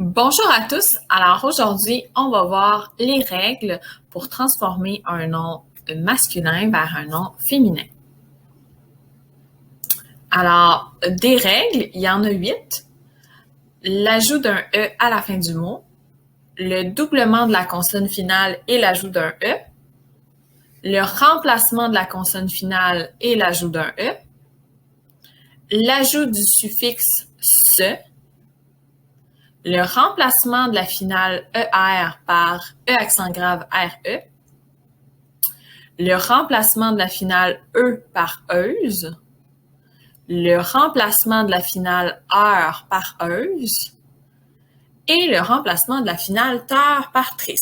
Bonjour à tous. Alors aujourd'hui, on va voir les règles pour transformer un nom masculin vers un nom féminin. Alors, des règles, il y en a 8. L'ajout d'un E à la fin du mot, le doublement de la consonne finale et l'ajout d'un E, le remplacement de la consonne finale et l'ajout d'un E, l'ajout du suffixe se, le remplacement de la finale ER par E accent grave RE, le remplacement de la finale E par euse, le remplacement de la finale heure par euse et le remplacement de la finale terre par tris.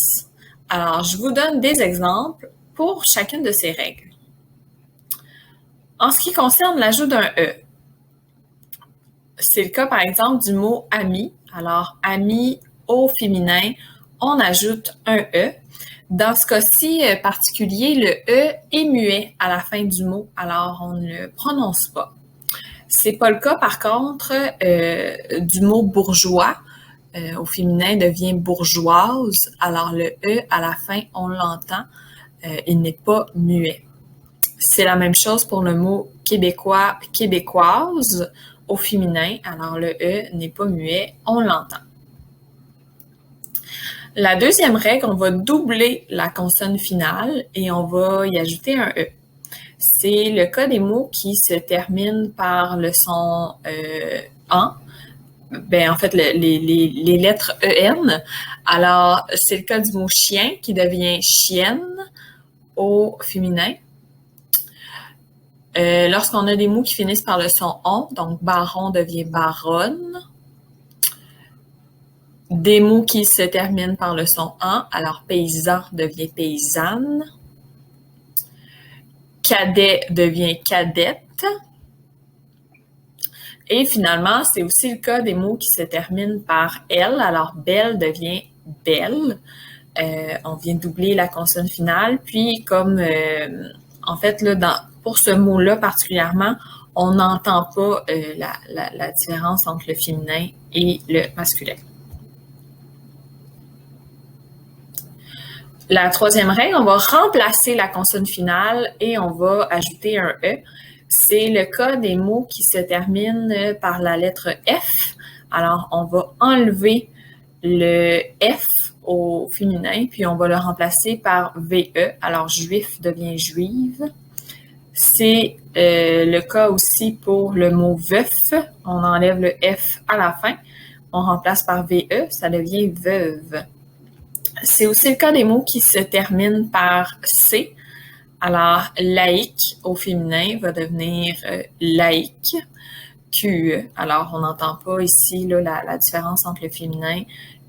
Alors, je vous donne des exemples pour chacune de ces règles. En ce qui concerne l'ajout d'un E, c'est le cas par exemple du mot ami. Alors, ami au féminin, on ajoute un E. Dans ce cas-ci particulier, le E est muet à la fin du mot, alors on ne le prononce pas. C'est pas le cas, par contre, du mot bourgeois. Au féminin devient bourgeoise, alors le E à la fin, on l'entend, il n'est pas muet. C'est la même chose pour le mot québécois, québécoise au féminin, alors le E n'est pas muet, on l'entend. La deuxième règle, on va doubler la consonne finale et on va y ajouter un E. C'est le cas des mots qui se terminent par le son en. En fait, les lettres EN. Alors, c'est le cas du mot chien qui devient chienne au féminin. Lorsqu'on a des mots qui finissent par le son on, donc baron devient baronne. Des mots qui se terminent par le son en, alors paysan devient paysanne. Cadet devient cadette. Et finalement, c'est aussi le cas des mots qui se terminent par elle. Alors, belle devient belle. On vient doubler la consonne finale. Puis, comme, en fait, là, pour ce mot-là particulièrement, on n'entend pas la différence entre le féminin et le masculin. La troisième règle, on va remplacer la consonne finale et on va ajouter un E. C'est le cas des mots qui se terminent par la lettre F. Alors, on va enlever le F au féminin, puis on va le remplacer par VE. Alors, juif devient juive. C'est le cas aussi pour le mot veuf. On enlève le F à la fin. On remplace par VE, ça devient veuve. C'est aussi le cas des mots qui se terminent par C. Alors, laïque au féminin va devenir laïque. QE. Alors, on n'entend pas ici là, la différence entre le féminin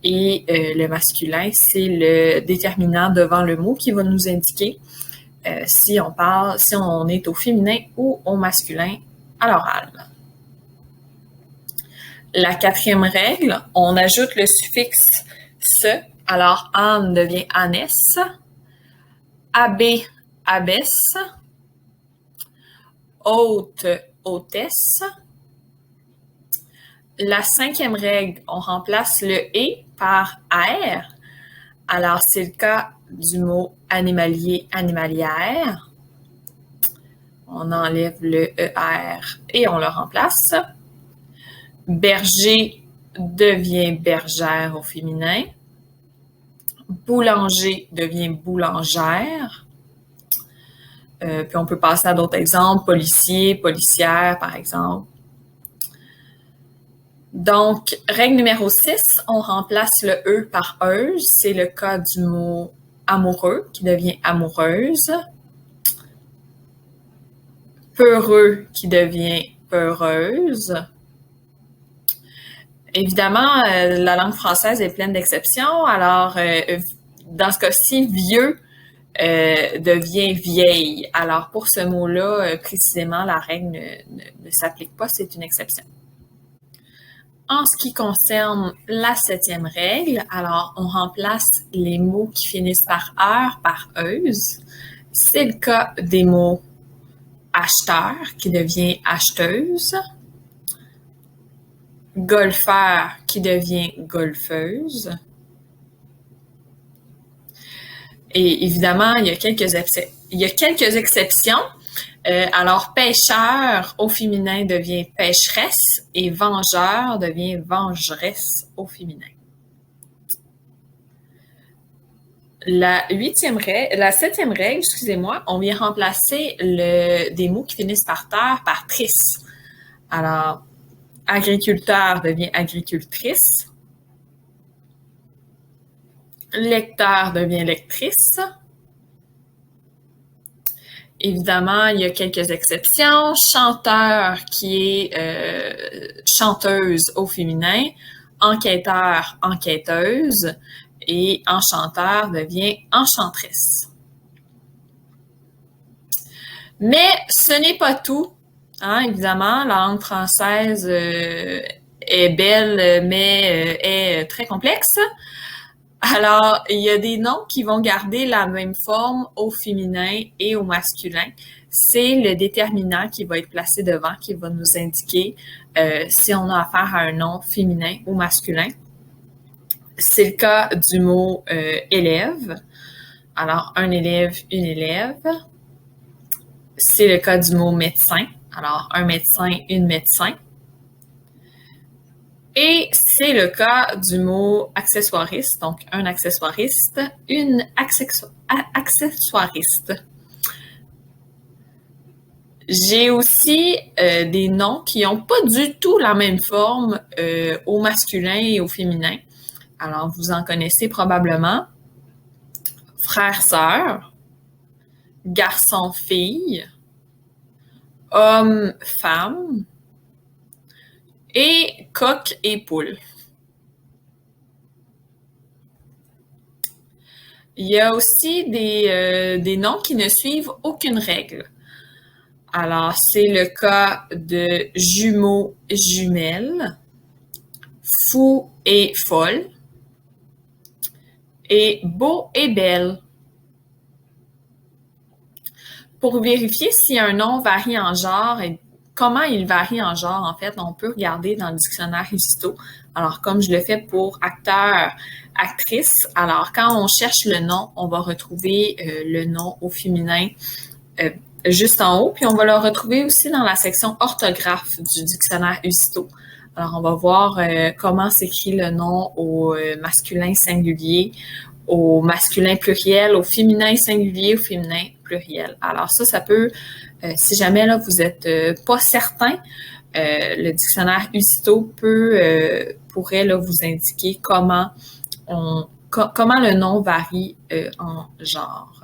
et le masculin. C'est le déterminant devant le mot qui va nous indiquer si on est au féminin ou au masculin à l'oral. La quatrième règle, on ajoute le suffixe se. Alors, Anne devient Annès. Abbé, abbesse. Hôte, hôtesse. La cinquième règle, on remplace le « et » par « r ». Alors, c'est le cas du mot animalier, animalière. On enlève le « er » et on le remplace. Berger devient bergère au féminin. Boulanger devient boulangère. Puis on peut passer à d'autres exemples, policier, policière, par exemple. Donc, règle numéro 6, on remplace le « e » par « euse ». C'est le cas du mot amoureux qui devient amoureuse. Peureux qui devient peureuse. Évidemment, la langue française est pleine d'exceptions. Alors, dans ce cas-ci, vieux devient vieille. Alors, pour ce mot-là, précisément, la règle ne s'applique pas, c'est une exception. En ce qui concerne la septième règle, alors on remplace les mots qui finissent par heure par euse. C'est le cas des mots acheteur qui devient acheteuse. golfeur qui devient golfeuse. Et évidemment, il y a quelques exceptions. Alors, pêcheur au féminin devient pêcheresse et vengeur devient vengeresse au féminin. La septième règle, excusez-moi, on vient remplacer des mots qui finissent par terre par trice. Alors, agriculteur devient agricultrice. Lecteur devient lectrice. Évidemment, il y a quelques exceptions. Chanteur qui est chanteuse au féminin. Enquêteur, enquêteuse. Et enchanteur devient enchanteresse. Mais ce n'est pas tout. Hein, évidemment, la langue française est belle, mais est très complexe. Alors, il y a des noms qui vont garder la même forme au féminin et au masculin. C'est le déterminant qui va être placé devant, qui va nous indiquer si on a affaire à un nom féminin ou masculin. C'est le cas du mot élève. Alors, un élève, une élève. C'est le cas du mot médecin. Alors, un médecin, une médecin. Et c'est le cas du mot accessoiriste. Donc, un accessoiriste, une accessoiriste. J'ai aussi des noms qui n'ont pas du tout la même forme au masculin et au féminin. Alors, vous en connaissez probablement. Frère-sœur, garçon-fille, homme-femme et coq et poule. Il y a aussi des noms qui ne suivent aucune règle. Alors, c'est le cas de jumeaux, jumelles, fou et folle, et beau et belle. Pour vérifier si un nom varie en genre et comment il varie en genre, en fait, on peut regarder dans le dictionnaire Isuto. Alors, comme je le fais pour acteur, actrice, alors quand on cherche le nom, on va retrouver le nom au féminin juste en haut, puis on va le retrouver aussi dans la section orthographe du dictionnaire Isuto. Alors, on va voir comment s'écrit le nom au masculin singulier, au masculin pluriel, au féminin singulier, au féminin pluriel. Alors ça peut, si jamais là vous êtes pas certain, le dictionnaire Isuto pourrait là vous indiquer comment le nom varie en genre.